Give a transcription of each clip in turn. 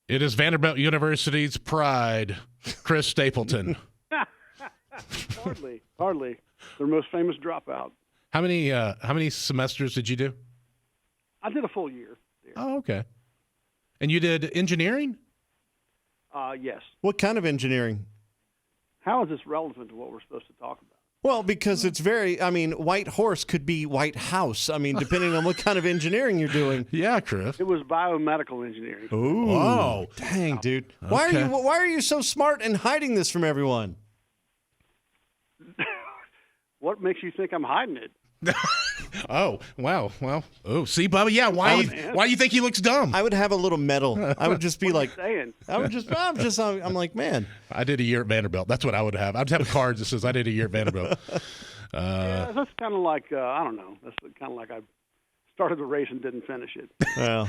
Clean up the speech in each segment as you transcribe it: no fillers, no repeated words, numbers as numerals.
It is Vanderbilt University's pride, Chris Stapleton. Hardly. Their most famous dropout. How many semesters did you do? I did a full year there. Oh, okay. And you did engineering? Yes. What kind of engineering? How is this relevant to what we're supposed to talk about? Well, because it's White Horse could be White House. I mean, depending on what kind of engineering you're doing. Yeah, Chris. It was biomedical engineering. Ooh. Oh, dang, dude. Okay. Why are you so smart and hiding this from everyone? What makes you think I'm hiding it? Oh, wow. Well, see, Bubba, yeah, why do you think he looks dumb? I would have a little medal. I would just be like, saying? I'm like, man. I did a year at Vanderbilt. That's what I would have. I'd have a card that says I did a year at Vanderbilt. Yeah, that's kind of like, I don't know. That's kind of like I started the race and didn't finish it. Well,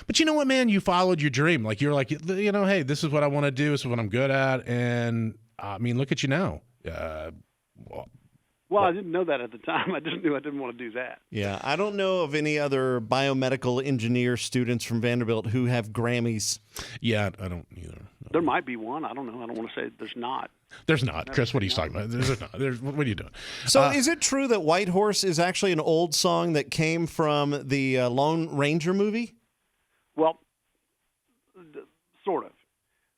But you know what, man? You followed your dream. Like, you're like, hey, this is what I want to do. This is what I'm good at. And, I mean, look at you now. Well, I didn't know that at the time. I just knew I didn't want to do that. Yeah, I don't know of any other biomedical engineer students from Vanderbilt who have Grammys. Yeah, I don't either. There might be one. I don't know. I don't want to say there's not. There's not. Chris, what are you talking about? There's not. What are you doing? So is it true that White Horse is actually an old song that came from the Lone Ranger movie? Well, sort of.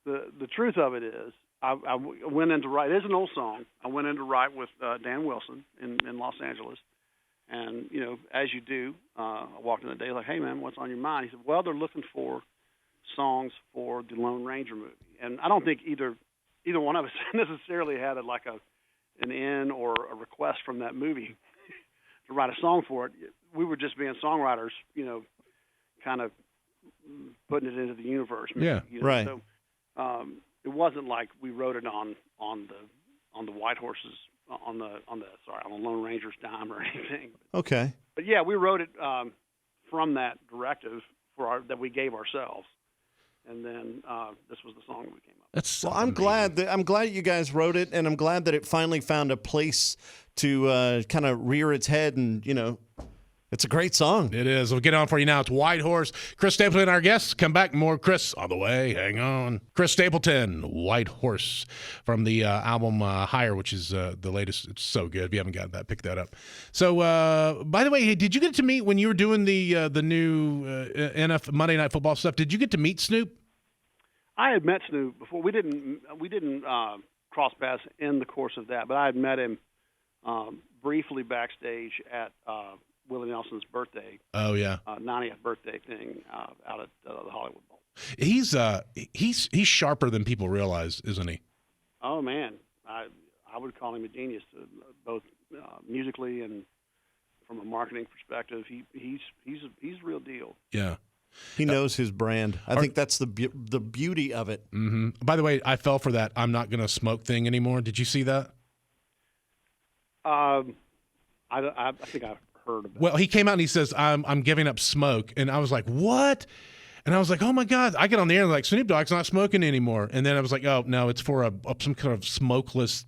The truth of it is, I went in to write. It is an old song. I went in to write with Dan Wilson in Los Angeles. And, as you do, I walked in the day like, hey, man, what's on your mind? He said, well, they're looking for songs for the Lone Ranger movie. And I don't think either one of us necessarily had an in or a request from that movie to write a song for it. We were just being songwriters, kind of putting it into the universe. Yeah, right. So it wasn't like we wrote it on the White Horses on the Lone Ranger's dime or anything. Okay. But yeah, we wrote it from that directive that we gave ourselves. And then this was the song that we came up with. Well, I'm glad you guys wrote it, and I'm glad that it finally found a place to kind of rear its head, and it's a great song. It is. We'll get on for you now. It's White Horse. Chris Stapleton, our guest. Come back. More Chris on the way. Hang on. Chris Stapleton, White Horse, from the album Higher, which is the latest. It's so good. If you haven't got that, pick that up. So, by the way, hey, did you get to meet, when you were doing the new NFL Monday Night Football stuff, did you get to meet Snoop? I had met Snoop before. We didn't cross paths in the course of that, but I had met him briefly backstage at Willie Nelson's birthday. Oh yeah, 90th birthday thing out at the Hollywood Bowl. He's sharper than people realize, isn't he? Oh man, I would call him a genius, both musically and from a marketing perspective. He's a real deal. Yeah. He knows his brand. I think that's the beauty of it. Mm-hmm. By the way, I fell for that "I'm not going to smoke" thing anymore. Did you see that? I think I've heard of it. Well, he came out and he says, I'm giving up smoke. And I was like, what? And I was like, oh, my God. I get on the air and like, Snoop Dogg's not smoking anymore. And then I was like, oh, no, it's for some kind of smokeless.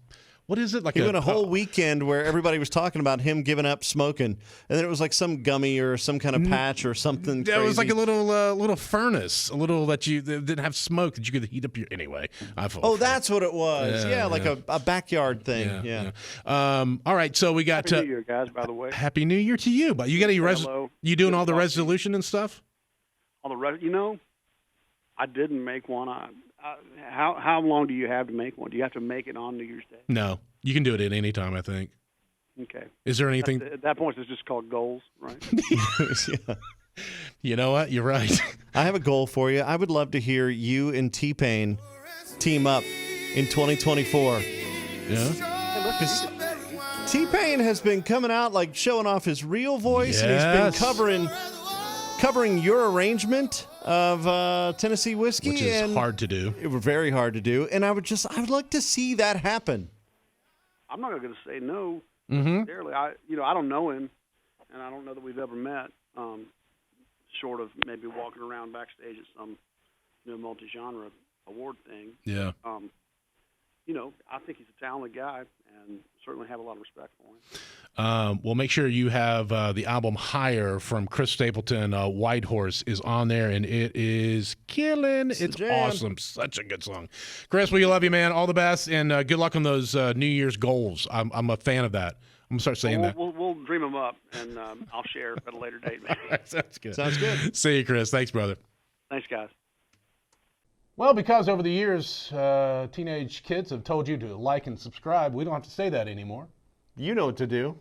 What is it? He went a whole weekend where everybody was talking about him giving up smoking, and then it was like some gummy or some kind of patch or something crazy. It was like a little furnace, a little that didn't have smoke that you could heat up your. Anyway, that's what it was. Yeah, like a backyard thing. Yeah. All right, so we got Happy New Year, guys. By the way, Happy New Year to you. But you got any you doing all the resolution and stuff? All the I didn't make one. How long do you have to make one? Do you have to make it on New Year's Day? No, you can do it at any time, I think. Okay. Is there anything? At that point, it's just called goals, right? Yeah. You know what? You're right. I have a goal for you. I would love to hear you and T-Pain team up in 2024. Yeah. T-Pain has been coming out, like showing off his real voice, and he's been covering your arrangement of Tennessee whiskey, which is hard to do. It was very hard to do, and I would like to see that happen. I'm not going to say no. Mm-hmm. Necessarily. I don't know him, and I don't know that we've ever met. Short of maybe walking around backstage at some multi-genre award thing. Yeah. I think he's a talented guy, and certainly have a lot of respect for him. Well, make sure you have the album Higher from Chris Stapleton. White Horse is on there, and it is killing. It's awesome. Such a good song. Chris, we love you, man. All the best, and good luck on those New Year's goals. I'm a fan of that. I'm going to start saying that. We'll dream them up, and I'll share at a later date, maybe. Sounds good. Sounds good. See you, Chris. Thanks, brother. Thanks, guys. Well, because over the years, teenage kids have told you to like and subscribe, we don't have to say that anymore. You know what to do.